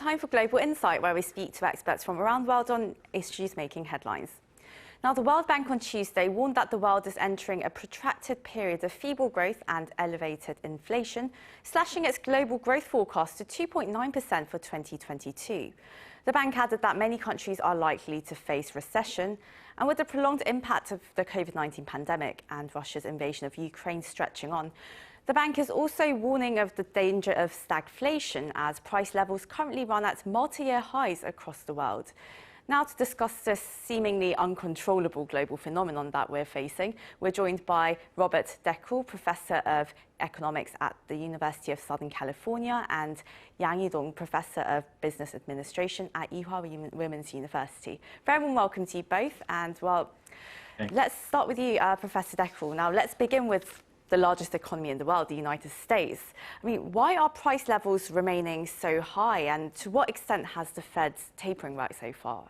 time for Global Insight, where we speak to experts from around the world on issues making headlines. Now, the World Bank on Tuesday warned that the world is entering a protracted period of feeble growth and elevated inflation, slashing its global growth forecast to 2.9% for 2022. The bank added that many countries are likely to face recession, and with the prolonged impact of the COVID-19 pandemic and Russia's invasion of Ukraine stretching on, the bank is also warning of the danger of stagflation as price levels currently run at multi-year highs across the world. Now, to discuss this seemingly uncontrollable global phenomenon that we're facing, we're joined by Robert DEKLE, Professor of Economics at the University of Southern California, and Hee-dong, Professor of Business Administration at Ewha Womans University. Very warm welcome to you both, and well, let's start with you, Professor DEKLE. Now, let's begin with the largest economy in the world, the United States. I mean, why are price levels remaining so high, and to what extent has the Fed's tapering worked so far?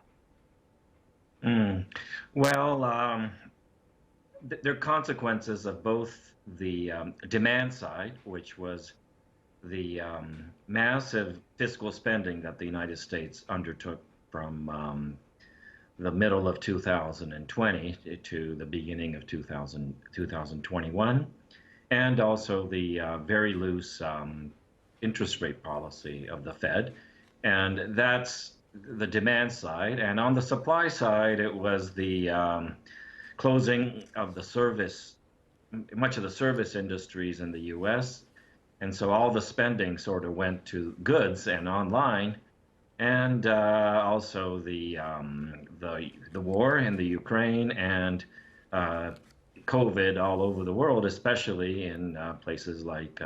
Well, there are consequences of both the demand side, which was the massive fiscal spending that the United States undertook from the middle of 2020 to the beginning of 2021, and also the very loose interest rate policy of the Fed. And that's the demand side. And on the supply side, it was the closing of the much of the service industries in the US. And so all the spending sort of went to goods and online. And also the war in the Ukraine and COVID all over the world, especially in places like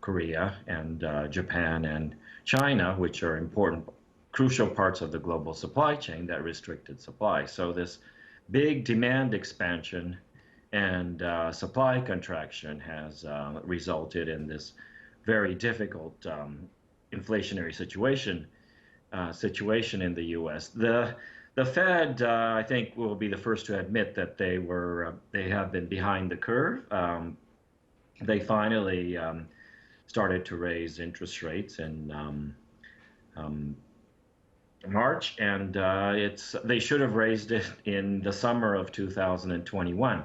Korea and Japan and China, which are important, crucial parts of the global supply chain that restricted supply. So this big demand expansion and supply contraction has resulted in this very difficult inflationary situation in the U.S. The Fed, I think, will be the first to admit that they have been behind the curve. They finally started to raise interest rates in March, and they should have raised it in the summer of 2021,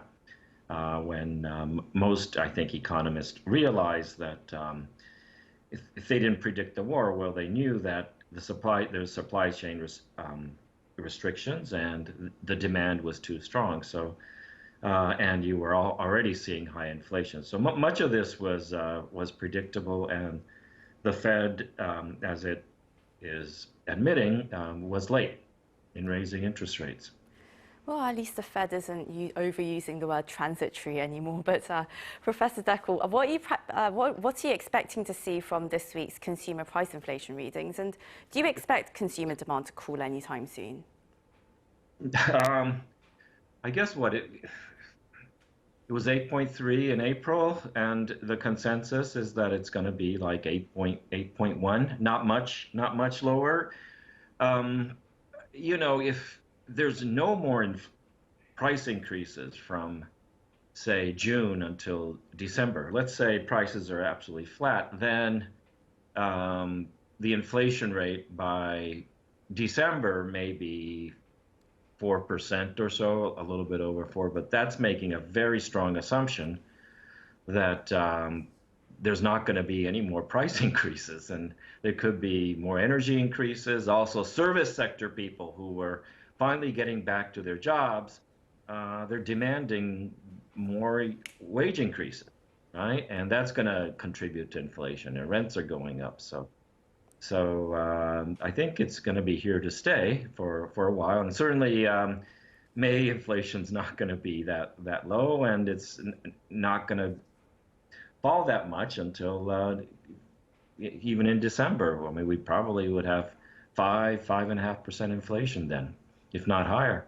when most, I think, economists realized that if they didn't predict the war, well, they knew that there's supply chain restrictions and the demand was too strong. So, and you were already seeing high inflation. So much of this was predictable, and the Fed, as it is admitting, was late in raising interest rates. Well, at least the Fed isn't overusing the word transitory anymore. But Professor DEKLE, what are you expecting to see from this week's consumer price inflation readings? And do you expect consumer demand to cool anytime soon? I guess it was 8.3 in April, and the consensus is that it's going to be like 8.1, not much lower. You know, if there's no more price increases from, say, June until December, let's say prices are absolutely flat, then the inflation rate by December may be 4% or so, a little bit over 4%, but that's making a very strong assumption that there's not going to be any more price increases, and there could be more energy increases. Also, service sector people who were finally getting back to their jobs, they're demanding more wage increases, right? And that's going to contribute to inflation, and rents are going up. So I think it's going to be here to stay for a while, and certainly May inflation's not going to be that low, and it's not going to fall that much until even in December. I mean, we probably would have 5.5% inflation then, if not higher.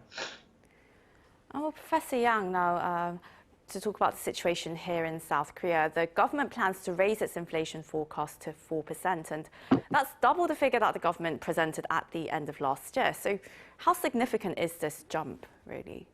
Oh, Professor Yang, now to talk about the situation here in South Korea, the government plans to raise its inflation forecast to 4%, and that's double the figure that the government presented at the end of last year. So how significant is this jump, really?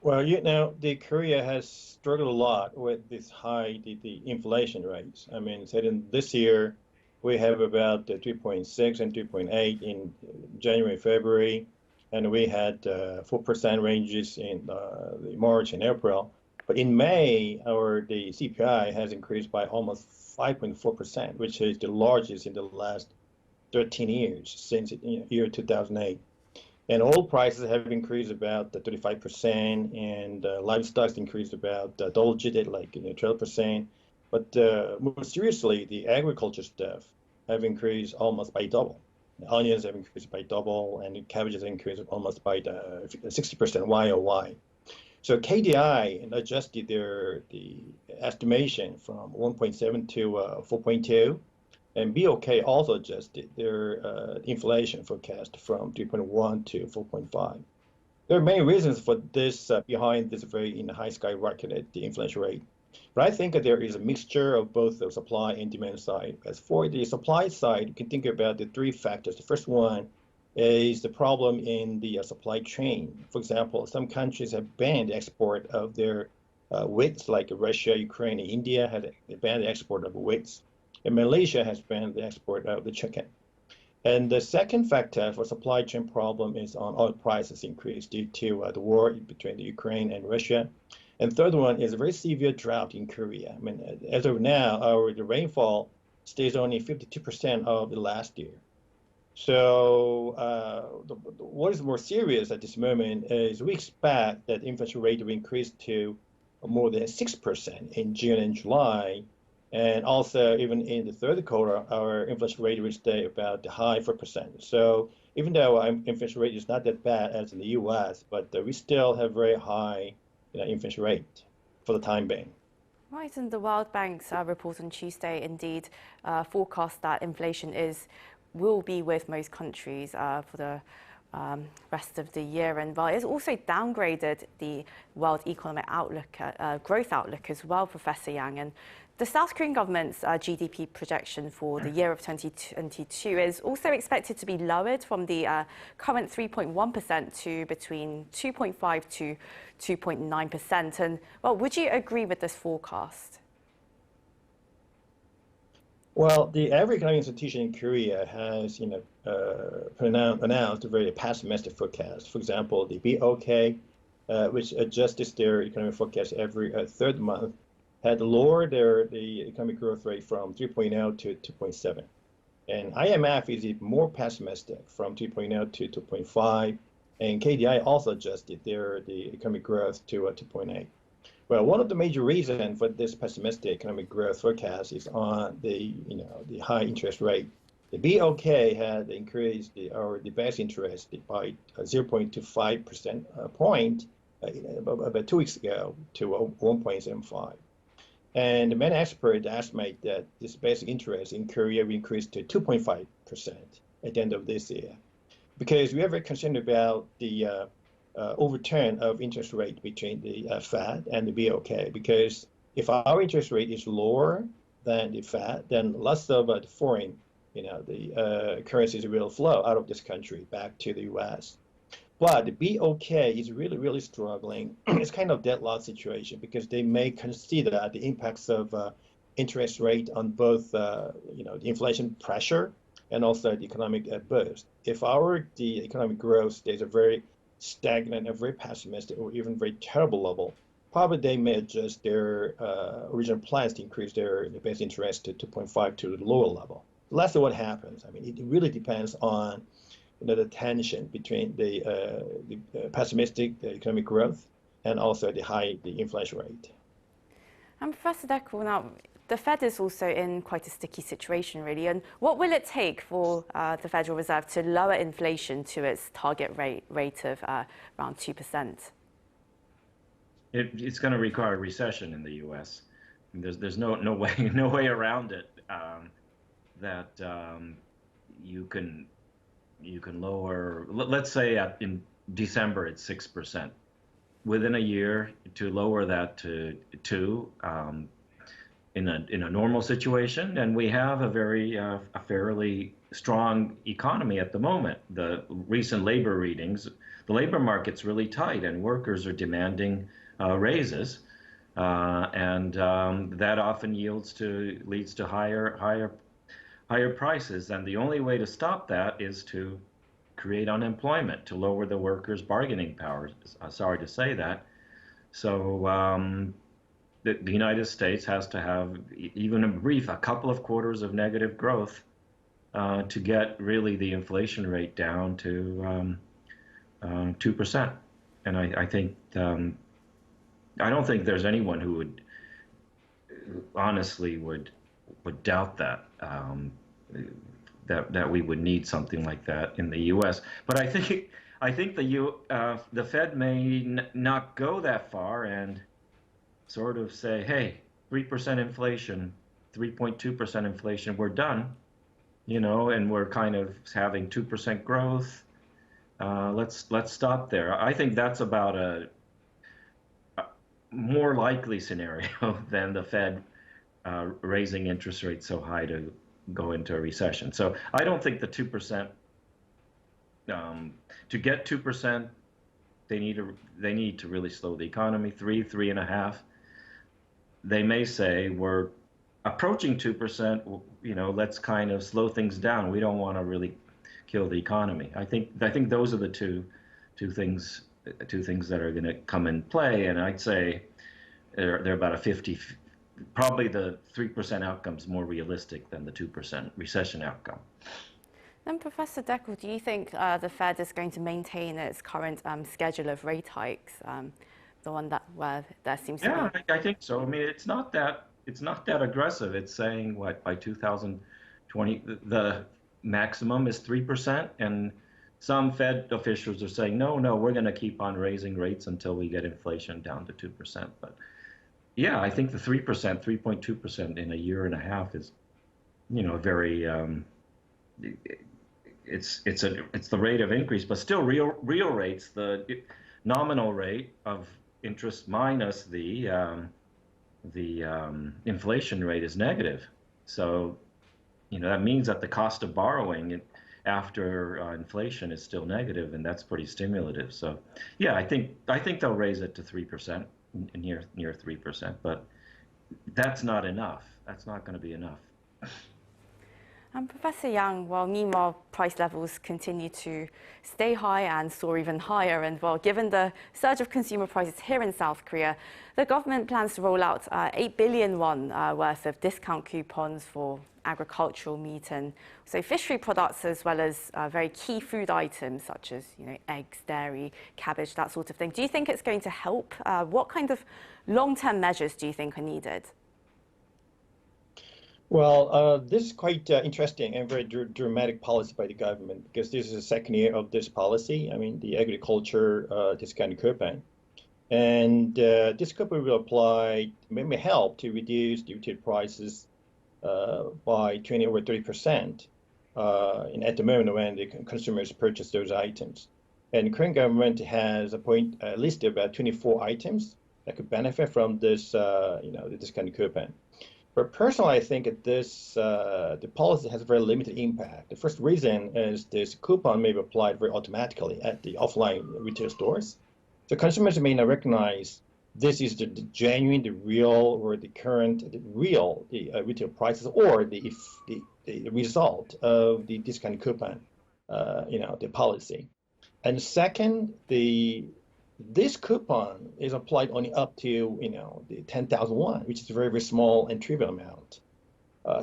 Well, you know, Korea has struggled a lot with this high the inflation rates. I mean, say in this year, we have about 3.6 and 3.8 in January, February, and we had 4% ranges in March and April. But in May, the CPI has increased by almost 5.4%, which is the largest in the last 13 years since year 2008. And oil prices have increased about 35%, and livestock increased about double-digit, like 12%. But more seriously, the agriculture stuff have increased almost by double. The onions have increased by double, and the cabbages have increased almost by 60% YOY. So KDI adjusted the estimation from 1.7 to 4.2. And BOK also adjusted their inflation forecast from 3.1 to 4.5. There are many reasons for this behind this very high skyrocketed the inflation rate. But I think that there is a mixture of both the supply and demand side. As for the supply side, you can think about the three factors. The first one is the problem in the supply chain. For example, some countries have banned the export of their wheats, like Russia, Ukraine, and India had banned the export of wheats. And Malaysia has banned the export of the chicken. And the second factor for supply chain problem is on oil prices increase due to the war between the Ukraine and Russia. And third one is a very severe drought in Korea. I mean, as of now, the rainfall stays only 52% of the last year. So what is more serious at this moment is we expect that inflation rate will increase to more than 6% in June and July. And also, even in the third quarter, our inflation rate will stay about the high 4%. So even though our inflation rate is not that bad as in the U.S., but we still have very high inflation rate for the time being. Right, and the World Bank's report on Tuesday indeed forecast that inflation will be with most countries for the rest of the year, and while it's also downgraded the World Economic Outlook, growth outlook as well, Professor Yang. And the South Korean government's GDP projection for the year of 2022 is also expected to be lowered from the current 3.1% to between 2.5 to 2.9%. And well, would you agree with this forecast? Well, the every economic institution in Korea has, announced a very pessimistic forecast. For example, the BOK, which adjusts their economic forecast every third month, had lowered the economic growth rate from 3.0 to 2.7. And IMF is even more pessimistic from 3.0 to 2.5. And KDI also adjusted the economic growth to 2.8. Well, one of the major reasons for this pessimistic economic growth forecast is on the high interest rate. The BOK had increased the base interest by 0.25% point about 2 weeks ago to 1.75. And many experts estimate that this basic interest in Korea will increase to 2.5% at the end of this year, because we are very concerned about the overturn of interest rate between the Fed and the BOK. Because if our interest rate is lower than the Fed, then lots of the foreign, the currencies will flow out of this country back to the U.S. But the BOK is really struggling. It's kind of deadlock situation because they may consider the impacts of interest rate on both, the inflation pressure and also the economic boost. If the economic growth stays a very stagnant, a very pessimistic, or even very terrible level, probably they may adjust their original plans to increase their base interest to 2.5 to the lower level. Let's see what happens. I mean, it really depends on the tension between the pessimistic economic growth and also the inflation rate. And Professor DEKLE, now the Fed is also in quite a sticky situation, really. And what will it take for the Federal Reserve to lower inflation to its target rate of around 2%? It's going to require a recession in the U.S. There's no way around it. That you can lower. Let's say in December it's 6%. Within a year, to lower that to 2%. In a normal situation, and we have a fairly strong economy at the moment. The recent labor readings, the labor market's really tight, and workers are demanding raises, and that often leads to higher higher prices. And the only way to stop that is to create unemployment, to lower the workers' bargaining power. Sorry to say that. So the United States has to have even a couple of quarters of negative growth to get really the inflation rate down to 2%. And I think I don't think there's anyone who would honestly would doubt that that we would need something like that in the U.S. But I think the Fed may not go that far and sort of say, hey, 3% inflation, 3.2% inflation, we're done, you know, and we're kind of having 2% growth. Let's stop there. I think that's about a more likely scenario than the Fed raising interest rates so high to go into a recession. So I don't think the 2%, to get 2%, they need to really slow the economy. 3.5. They may say we're approaching 2%. You know, let's kind of slow things down. We don't want to really kill the economy. I think those are the two things that are going to come in play. And I'd say they're about a 50. Probably the 3% outcome is more realistic than the 2% recession outcome. Then, Professor DEKLE, do you think the Fed is going to maintain its current schedule of rate hikes, the one where there seems to be? Yeah, I think so. I mean, it's not that aggressive. It's saying what, by 2020 the maximum is 3%, and some Fed officials are saying no, we're going to keep on raising rates until we get inflation down to 2%. But yeah, I think the 3%, 3.2% in a year and a half is, you know, very. It's the rate of increase, but still real rates. The nominal rate of interest minus the inflation rate is negative. So, you know, that means that the cost of borrowing after inflation is still negative, and that's pretty stimulative. So, yeah, I think they'll raise it to 3%. Near 3%, but that's not enough. That's not going to be enough. Professor Yang, while meanwhile price levels continue to stay high and soar even higher, and while given the surge of consumer prices here in South Korea, the government plans to roll out 8 billion won worth of discount coupons for agricultural meat and so fishery products, as well as very key food items such as, you know, eggs, dairy, cabbage, that sort of thing. Do you think it's going to help? What kind of long-term measures do you think are needed? Well, this is quite interesting and very dramatic policy by the government, because this is the second year of this policy. I mean, the agriculture discount coupon. And this coupon will apply, may help to reduce the retail prices by 20 over 30% at the moment when the consumers purchase those items. And the current government has listed about 24 items that could benefit from this, you know, the discount coupon. But personally, I think the policy has a very limited impact. The first reason is this coupon may be applied very automatically at the offline retail stores. So consumers may not recognize this is the genuine, the real, or the current, the retail prices, or the result of the discount coupon, you know, the policy. And second, this coupon is applied only up to, you know, the 10,000 won, which is a very, very small and trivial amount.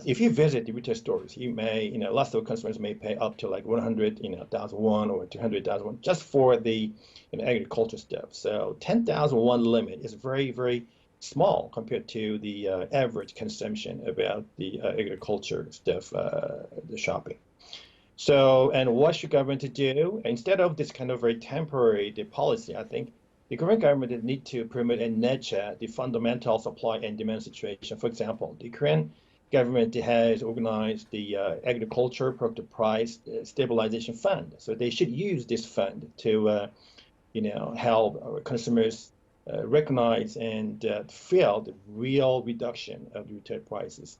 If you visit the retail stores, you may, you know, lots of customers may pay up to like 100,000 won or 200,000 won just for the, you know, agriculture stuff. So 10,000 won limit is very, very small compared to the average consumption about the agriculture stuff, the shopping. So, and what should government do? Instead of this kind of very temporary policy, I think the current government need to promote and nurture the fundamental supply and demand situation. For example, the Korean government has organized the agriculture product price stabilization fund. So they should use this fund to, you know, help consumers recognize and feel the real reduction of retail prices.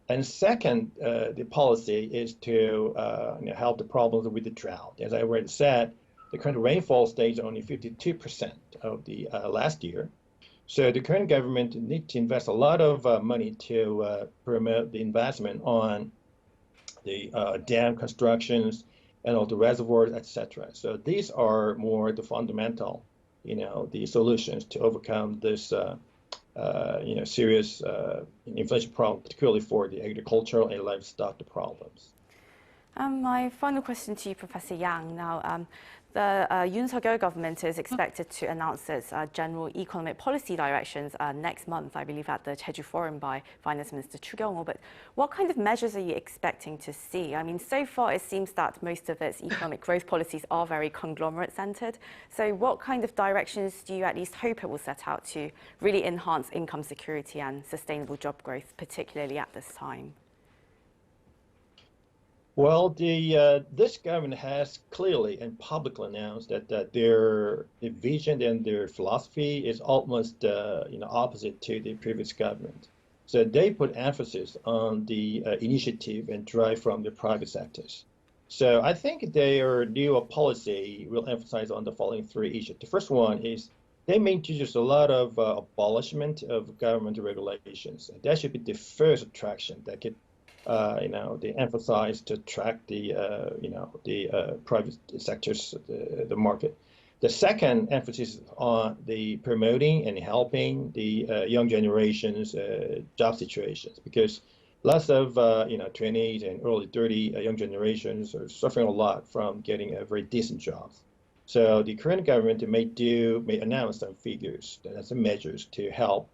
And second, the policy is to you know, help the problems with the drought. As I already said, the current rainfall stage is only 52% of the last year. So the current government needs to invest a lot of money to promote the investment on the dam constructions, and all the reservoirs, etc. So these are more the fundamental, the solutions to overcome this, serious inflation problem, particularly for the agricultural and livestock problems. My final question to you, Professor Yang. Now, the Yoon Suk-yeol government is expected to announce its general economic policy directions next month, I believe, at the Jeju Forum by Finance Minister Chu Kyung-ho. But what kind of measures are you expecting to see? I mean, so far it seems that most of its economic growth policies are very conglomerate-centered. So what kind of directions do you at least hope it will set out to really enhance income security and sustainable job growth, particularly at this time? Well, this government has clearly and publicly announced that their vision and their philosophy is almost opposite to the previous government. So they put emphasis on the initiative and drive from the private sectors. So I think their new policy will emphasize on the following three issues. The first one is they may introduce a lot of abolishment of government regulations. That should be the first attraction that could they emphasize to attract the private sectors, the market. The second emphasis on the promoting and helping the young generations job situations, because lots of 20s and early 30 young generations are suffering a lot from getting a very decent jobs. So the current government may announce some figures and some measures to help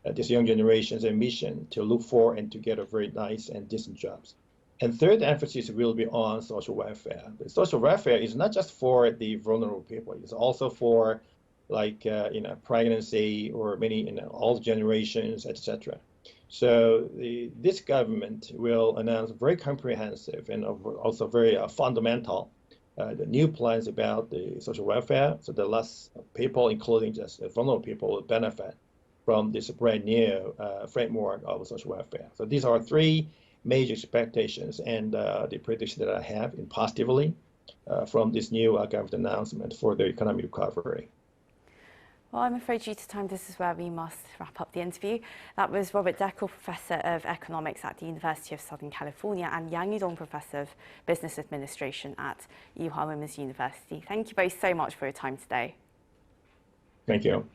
this young generation's ambition to look for and to get a very nice and decent jobs. And third emphasis will be on social welfare. The social welfare is not just for the vulnerable people. It's also for pregnancy or many, all generations, etc. So this government will announce very comprehensive and also very fundamental the new plans about the social welfare, so that less people, including just vulnerable people, will benefit from this brand new framework of social welfare. So these are three major expectations and the prediction that I have in positively from this new government announcement for the economic recovery. Well, I'm afraid due to time, this is where we must wrap up the interview. That was Robert DEKLE, Professor of Economics at the University of Southern California, and Yang Hee-dong, Professor of Business Administration at Ewha Womans University. Thank you both so much for your time today. Thank you.